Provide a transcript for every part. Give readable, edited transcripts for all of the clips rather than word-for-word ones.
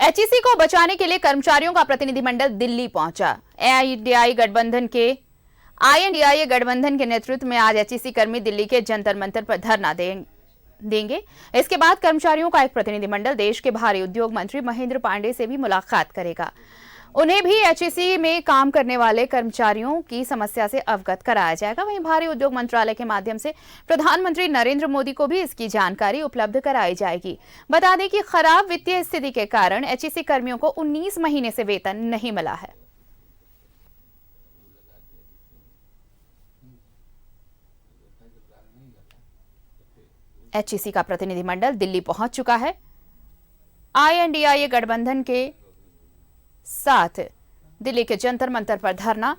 HEC को बचाने के लिए कर्मचारियों का प्रतिनिधिमंडल दिल्ली पहुंचा। आईएनडीआई गठबंधन के नेतृत्व में आज एचईसी कर्मी दिल्ली के जंतर मंतर पर धरना देंगे। इसके बाद कर्मचारियों का एक प्रतिनिधिमंडल देश के भारी उद्योग मंत्री महेंद्र पांडे से भी मुलाकात करेगा। उन्हें भी एचईसी में काम करने वाले कर्मचारियों की समस्या से अवगत कराया जाएगा। वहीं भारी उद्योग मंत्रालय के माध्यम से प्रधानमंत्री नरेंद्र मोदी को भी इसकी जानकारी उपलब्ध कराई जाएगी। बता दें कि खराब वित्तीय स्थिति के कारण एचईसी कर्मियों को 19 महीने से वेतन नहीं मिला है। एचईसी का प्रतिनिधिमंडल दिल्ली पहुंच चुका है। आईएनडीआई गठबंधन के साथ दिल्ली के जंतर मंतर पर धरना।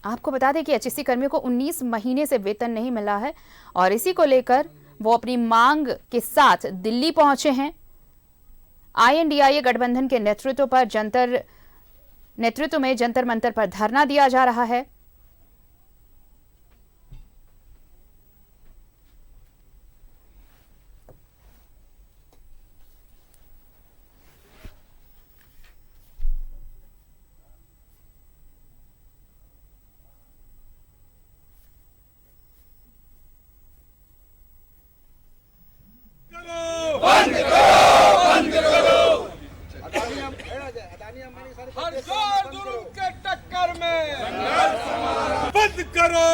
आपको बता दें कि एचईसी कर्मियों को 19 महीने से वेतन नहीं मिला है और इसी को लेकर वो अपनी मांग के साथ दिल्ली पहुंचे हैं। आईएनडीआई गठबंधन के नेतृत्व में जंतर मंतर पर धरना दिया जा रहा है। हर जोर गुरु के टक्कर में बंद करो।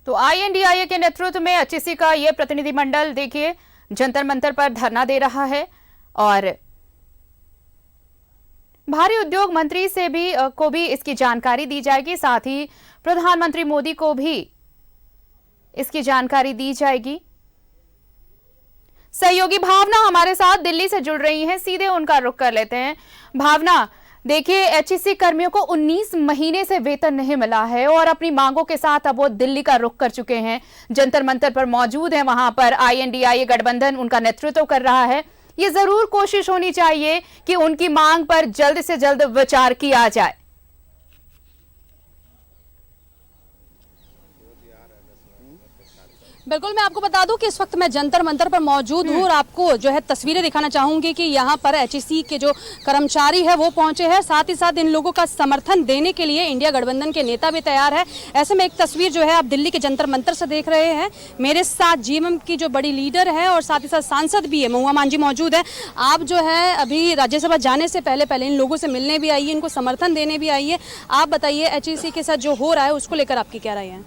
तो आईएनडीआई के नेतृत्व में एचईसी का यह प्रतिनिधिमंडल देखिए जंतर मंतर पर धरना दे रहा है और भारी उद्योग मंत्री से को भी इसकी जानकारी दी जाएगी। साथ ही प्रधानमंत्री मोदी को भी इसकी जानकारी दी जाएगी। सहयोगी भावना हमारे साथ दिल्ली से जुड़ रही हैं, सीधे उनका रुख कर लेते हैं। भावना, देखिए एचईसी कर्मियों को 19 महीने से वेतन नहीं मिला है और अपनी मांगों के साथ अब वो दिल्ली का रुख कर चुके हैं, जंतर मंतर पर मौजूद हैं। वहां पर आईएनडीआई गठबंधन उनका नेतृत्व कर रहा है। ये जरूर कोशिश होनी चाहिए कि उनकी मांग पर जल्द से जल्द विचार किया जाए। बिल्कुल, मैं आपको बता दूं कि इस वक्त मैं जंतर मंतर पर मौजूद हूं और आपको जो है तस्वीरें दिखाना चाहूंगी कि यहां पर एचईसी के जो कर्मचारी है वो पहुंचे हैं। साथ ही साथ इन लोगों का समर्थन देने के लिए इंडिया गठबंधन के नेता भी तैयार है। ऐसे में एक तस्वीर जो है आप दिल्ली के जंतर मंतर से देख रहे हैं। मेरे साथ जीएमएम की जो बड़ी लीडर है और साथ ही साथ सांसद भी है महुआ मांझी मौजूद है। आप जो है अभी राज्यसभा जाने से पहले इन लोगों से मिलने भी आई है, इनको समर्थन देने भी आई है। आप बताइए एचईसी के साथ जो हो रहा है उसको लेकर आपकी क्या राय है?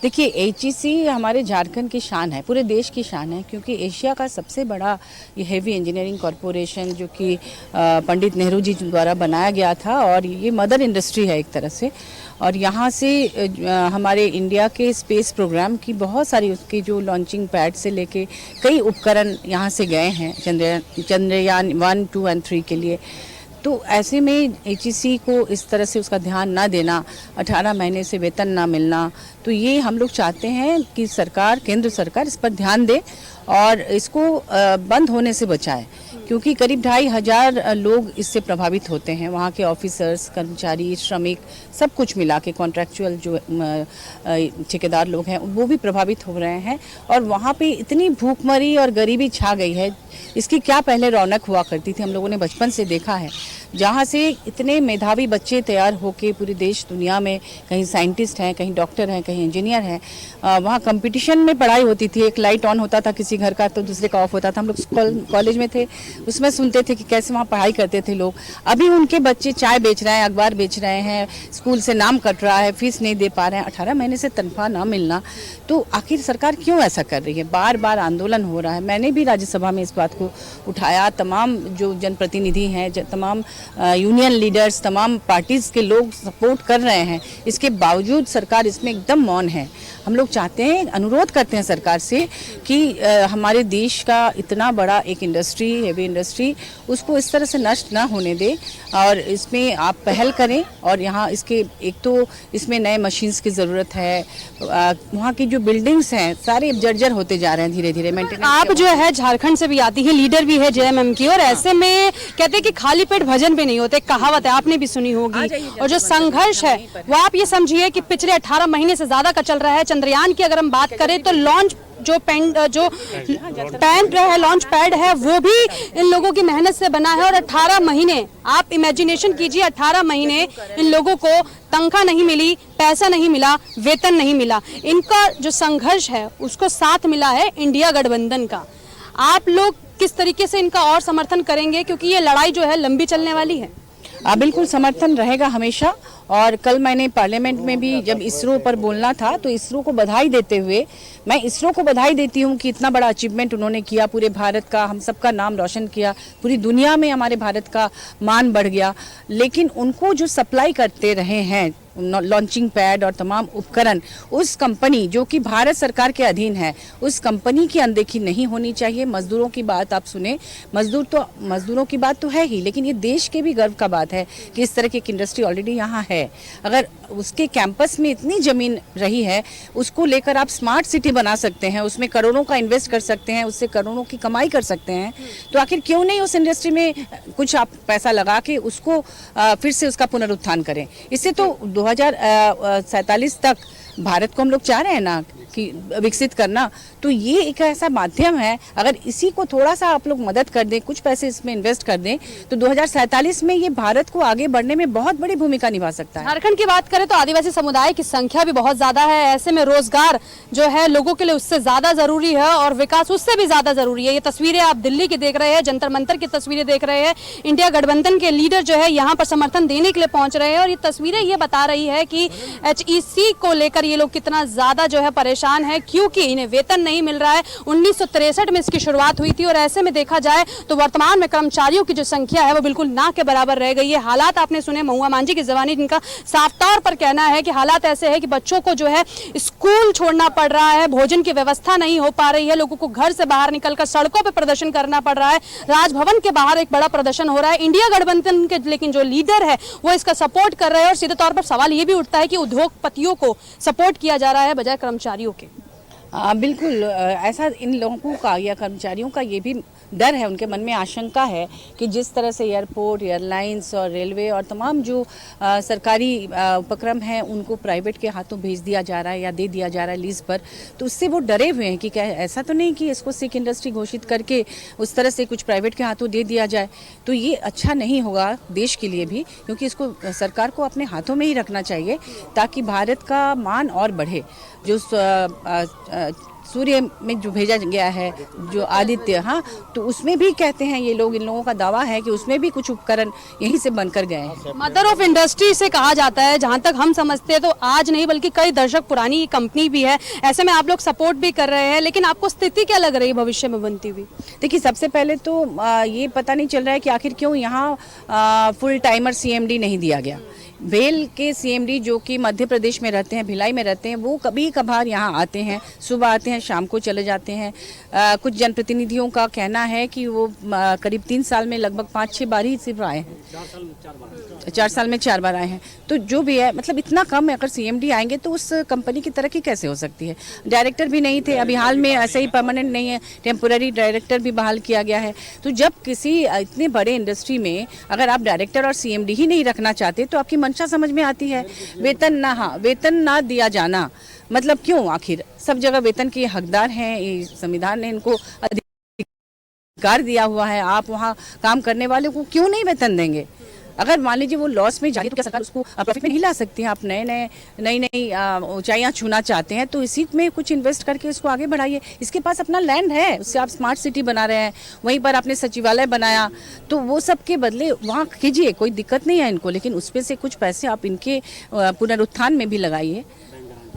देखिए, एचईसी हमारे झारखंड की शान है, पूरे देश की शान है, क्योंकि एशिया का सबसे बड़ा ये हेवी इंजीनियरिंग कॉरपोरेशन जो कि पंडित नेहरू जी द्वारा बनाया गया था और ये मदर इंडस्ट्री है एक तरह से। और यहाँ से हमारे इंडिया के स्पेस प्रोग्राम की बहुत सारी उसकी जो लॉन्चिंग पैड से लेके कई उपकरण यहाँ से गए हैं चंद्रयान 1, 2 और 3 के लिए। तो ऐसे में एचईसी को इस तरह से उसका ध्यान ना देना, 18 महीने से वेतन ना मिलना, तो ये हम लोग चाहते हैं कि सरकार, केंद्र सरकार इस पर ध्यान दे और इसको बंद होने से बचाए, क्योंकि करीब 2,500 लोग इससे प्रभावित होते हैं। वहाँ के ऑफिसर्स, कर्मचारी, श्रमिक, सब कुछ मिला के कॉन्ट्रैक्चुअल जो ठेकेदार लोग हैं वो भी प्रभावित हो रहे हैं। और वहाँ पे इतनी भूखमरी और गरीबी छा गई है, इसकी क्या पहले रौनक हुआ करती थी, हम लोगों ने बचपन से देखा है। जहाँ से इतने मेधावी बच्चे तैयार होके पूरे देश दुनिया में, कहीं साइंटिस्ट हैं, कहीं डॉक्टर हैं, कहीं इंजीनियर हैं, वहाँ कंपटीशन में पढ़ाई होती थी। एक लाइट ऑन होता था किसी घर का तो दूसरे का ऑफ होता था। हम लोग कॉलेज में थे, उसमें सुनते थे कि कैसे वहाँ पढ़ाई करते थे लोग। अभी उनके बच्चे चाय बेच रहे हैं, अखबार बेच रहे हैं, स्कूल से नाम कट रहा है, फीस नहीं दे पा रहे हैं, 18 महीने से तनख्वाह ना मिलना। तो आखिर सरकार क्यों ऐसा कर रही है? बार बार आंदोलन हो रहा है। मैंने भी राज्यसभा में इस बात को उठाया, तमाम जो जनप्रतिनिधि हैं, तमाम यूनियन लीडर्स, तमाम पार्टीज़ के लोग सपोर्ट कर रहे हैं, इसके बावजूद सरकार इसमें एकदम मौन है। हम लोग चाहते हैं, अनुरोध करते हैं सरकार से कि हमारे देश का इतना बड़ा एक इंडस्ट्री, हेवी इंडस्ट्री, उसको इस तरह से नष्ट ना होने दे और इसमें आप पहल करें। और यहाँ इसके एक तो इसमें नए मशीन्स की ज़रूरत है, वहाँ की जो बिल्डिंग्स हैं सारे जर्जर होते जा रहे हैं धीरे धीरे। मेंटेनेंस आप जो है झारखंड से भी आती है, लीडर भी है जेएमएम की, और ऐसे में कहते हैं कि खाली पेट भजन भी नहीं होते, कहावत है, आपने भी सुनी होगी। और जो संघर्ष है वो आप ये समझिए कि पिछले 18 महीने से ज्यादा का चल रहा है। चंद्रयान की अगर हम बात करें तो लॉन्च लॉन्च पैड है वो भी इन लोगों की मेहनत से बना है। और 18 महीने आप इमेजिनेशन कीजिए, 18 महीने इन लोगों को तनख्वाह नहीं मिली, पैसा नहीं मिला, वेतन नहीं मिला। इनका जो संघर्ष है उसको साथ मिला है इंडिया गठबंधन का। आप लोग किस तरीके से इनका और समर्थन करेंगे, क्योंकि ये लड़ाई जो है लंबी चलने वाली है? बिल्कुल समर्थन रहेगा हमेशा। और कल मैंने पार्लियामेंट में भी जब इसरो पर बोलना था तो इसरो को बधाई देते हुए मैं इसरो को बधाई देती हूँ कि इतना बड़ा अचीवमेंट उन्होंने किया, पूरे भारत का, हम सबका नाम रोशन किया, पूरी दुनिया में हमारे भारत का मान बढ़ गया। लेकिन उनको जो सप्लाई करते रहे हैं लॉन्चिंग पैड और तमाम उपकरण, उस कंपनी जो कि भारत सरकार के अधीन है, उस कंपनी की अनदेखी नहीं होनी चाहिए। मजदूरों की बात आप सुने, मजदूरों की बात तो है ही, लेकिन ये देश के भी गर्व का बात है कि इस तरह की एक इंडस्ट्री ऑलरेडी यहाँ है। अगर उसके कैंपस में इतनी जमीन रही है, उसको लेकर आप स्मार्ट सिटी बना सकते हैं, उसमें करोड़ों का इन्वेस्ट कर सकते हैं, उससे करोड़ों की कमाई कर सकते हैं, तो आखिर क्यों नहीं उस इंडस्ट्री में कुछ आप पैसा लगा के उसको फिर से उसका पुनरुत्थान करें। इससे तो 2047 तक भारत को हम लोग चाह रहे हैं ना कि विकसित करना, तो ये एक ऐसा माध्यम है। अगर इसी को थोड़ा सा आप लोग मदद कर दें, कुछ पैसे इसमें इन्वेस्ट कर दें, तो 2047 में ये भारत को आगे बढ़ने में बहुत बड़ी भूमिका निभा सकता है। झारखंड की बात करें तो आदिवासी समुदाय की संख्या भी बहुत ज्यादा है। ऐसे में रोजगार जो है लोगों के लिए उससे ज्यादा जरूरी है और विकास उससे भी ज्यादा जरूरी है। ये तस्वीरें आप दिल्ली की देख रहे हैं, जंतर मंतर की तस्वीरें देख रहे हैं। इंडिया गठबंधन के लीडर जो है यहाँ पर समर्थन देने के लिए पहुंच रहे हैं और ये तस्वीरें ये बता रही है कि HEC को लेकर ये लोग कितना ज्यादा जो है परेशान है, क्योंकि इन्हें वेतन नहीं मिल रहा है। 1963 में इसकी शुरुआत हुई थी और ऐसे में देखा जाए तो वर्तमान में कर्मचारियों की जो संख्या है वो बिल्कुल ना के बराबर रह गई है। हालात आपने सुने महुआ मांझी की जबानी, जिनका साफ तौर पर कहना है कि हालात ऐसे है कि बच्चों को जो है स्कूल छोड़ना पड़ रहा है, भोजन की व्यवस्था नहीं हो पा रही है, लोगों को घर से बाहर निकलकर सड़कों पर प्रदर्शन करना पड़ रहा है। राजभवन के बाहर एक बड़ा प्रदर्शन हो रहा है। इंडिया गठबंधन के लेकिन जो लीडर है वो इसका सपोर्ट कर रहे हैं और सीधे तौर पर सवाल ये भी उठता है कि उद्योगपतियों को सपोर्ट किया जा रहा है बजाय कर्मचारियों के। बिल्कुल ऐसा इन लोगों का या कर्मचारियों का ये भी डर है, उनके मन में आशंका है कि जिस तरह से एयरपोर्ट, एयरलाइंस और रेलवे और तमाम जो सरकारी उपक्रम हैं उनको प्राइवेट के हाथों भेज दिया जा रहा है या दे दिया जा रहा है लीज पर, तो उससे वो डरे हुए हैं कि क्या ऐसा तो नहीं कि इसको सिख इंडस्ट्री घोषित करके उस तरह से कुछ प्राइवेट के हाथों दे दिया जाए। तो ये अच्छा नहीं होगा देश के लिए भी, क्योंकि इसको सरकार को अपने हाथों में ही रखना चाहिए ताकि भारत का मान और बढ़े। जो सूर्य में जो भेजा गया है जो आदित्य, हाँ, तो उसमें भी कहते हैं ये लोग, इन लोगों का दावा है कि उसमें भी कुछ उपकरण यहीं से बनकर गए हैं। मदर ऑफ इंडस्ट्री से कहा जाता है, जहां तक हम समझते हैं तो आज नहीं बल्कि कई दशक पुरानी कंपनी भी है। ऐसे में आप लोग सपोर्ट भी कर रहे हैं, लेकिन आपको स्थिति क्या लग रही है भविष्य में बनती हुई? देखिए, सबसे पहले तो ये पता नहीं चल रहा है कि आखिर क्यों यहाँ फुल टाइमर CMD नहीं दिया गया। भेल के CMD जो कि मध्य प्रदेश में रहते हैं, भिलाई में रहते हैं, वो कभी कभार यहाँ आते हैं, सुबह आते हैं, शाम को चले जाते हैं। कुछ जनप्रतिनिधियों का कहना है कि वो करीब 3 साल में लगभग 5-6 बार ही सिर्फ आए हैं, 4 साल में 4 बार आए हैं। तो जो भी है, मतलब इतना कम है। अगर CMD आएंगे तो उस कंपनी की तरक्की कैसे हो सकती है? डायरेक्टर भी नहीं थे, अभी हाल में ऐसे ही परमानेंट नहीं है, टेम्पोररी डायरेक्टर भी बहाल किया गया है। तो जब किसी इतने बड़े इंडस्ट्री में अगर आप डायरेक्टर और CMD ही नहीं रखना चाहते तो आपकी मंशा समझ में आती है। वेतन ना दिया जाना मतलब क्यों? आखिर सब जगह वेतन के हकदार हैं, ये संविधान ने इनको अधिकार दिया हुआ है। आप वहाँ काम करने वाले को क्यों नहीं वेतन देंगे? अगर मान लीजिए वो लॉस में जाए तो क्या सरकार उसको प्रॉफिट में नहीं ला सकती है? आप नई ऊंचाइयां छूना चाहते हैं तो इसी में कुछ इन्वेस्ट करके इसको आगे बढ़ाइए। इसके पास अपना लैंड है, उससे आप स्मार्ट सिटी बना रहे हैं, वहीं पर आपने सचिवालय बनाया, तो वो सब के बदले वहाँ कीजिए, कोई दिक्कत नहीं है इनको, लेकिन उसमें से कुछ पैसे आप इनके पुनरुत्थान में भी लगाइए।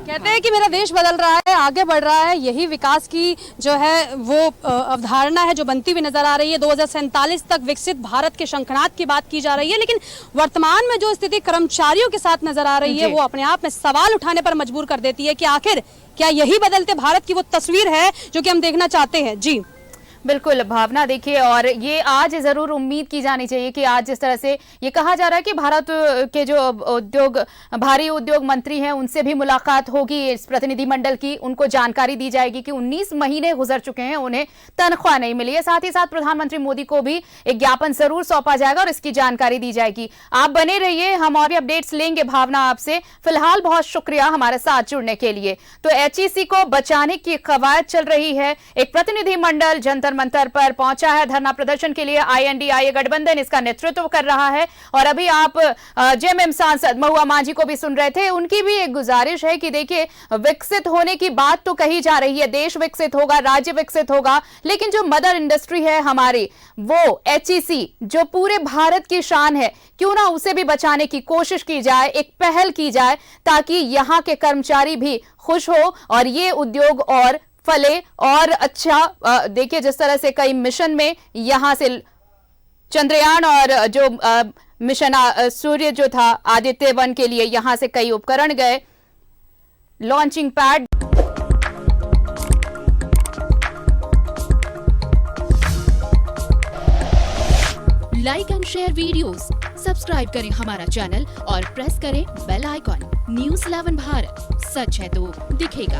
कहते हैं कि मेरा देश बदल रहा है, आगे बढ़ रहा है, यही विकास की जो है वो अवधारणा है जो बनती हुई नजर आ रही है। 2047 तक विकसित भारत के शंखनाद की बात की जा रही है, लेकिन वर्तमान में जो स्थिति कर्मचारियों के साथ नजर आ रही है वो अपने आप में सवाल उठाने पर मजबूर कर देती है कि आखिर क्या यही बदलते भारत की वो तस्वीर है जो कि हम देखना चाहते हैं। जी बिल्कुल भावना, देखिए, और ये आज जरूर उम्मीद की जानी चाहिए कि आज जिस तरह से ये कहा जा रहा है कि भारत के जो भारी उद्योग मंत्री हैं उनसे भी मुलाकात होगी इस प्रतिनिधिमंडल की, उनको जानकारी दी जाएगी कि 19 महीने गुजर चुके हैं, उन्हें तनख्वाह नहीं मिली है। साथ ही साथ प्रधानमंत्री मोदी को भी एक ज्ञापन जरूर सौंपा जाएगा और इसकी जानकारी दी जाएगी। आप बने रहिए, हम और भी अपडेट्स लेंगे भावना आपसे। फिलहाल बहुत शुक्रिया हमारे साथ जुड़ने के लिए। तो एचईसी को बचाने की कवायद चल रही है, एक प्रतिनिधिमंडल जंतर मंतर पर पहुंचा है धरना प्रदर्शन के लिए। आईएनडीआईए गठबंधन इसका नेतृत्व कर रहा है। और अभी आप जेएमएम सांसद महुआ मांझी को भी सुन रहे थे, उनकी भी एक गुजारिश है कि देखिए, विकसित होने की बात तो कही जा रही है, देश विकसित होगा, राज्य विकसित होगा, लेकिन जो मदर इंडस्ट्री है हमारी, वो एचईसी जो पूरे भारत की शान है, क्यों ना उसे भी बचाने की कोशिश की जाए, एक पहल की जाए ताकि यहां के कर्मचारी भी खुश हो और ये उद्योग और फले और अच्छा। देखिए, जिस तरह से कई मिशन में यहां से चंद्रयान और जो मिशन सूर्य जो था आदित्य 1 के लिए यहां से कई उपकरण गए, launching pad. Like and share videos, subscribe करें हमारा चैनल और प्रेस करें बेल आइकॉन। न्यूज़ 11 भारत, सच है तो दिखेगा।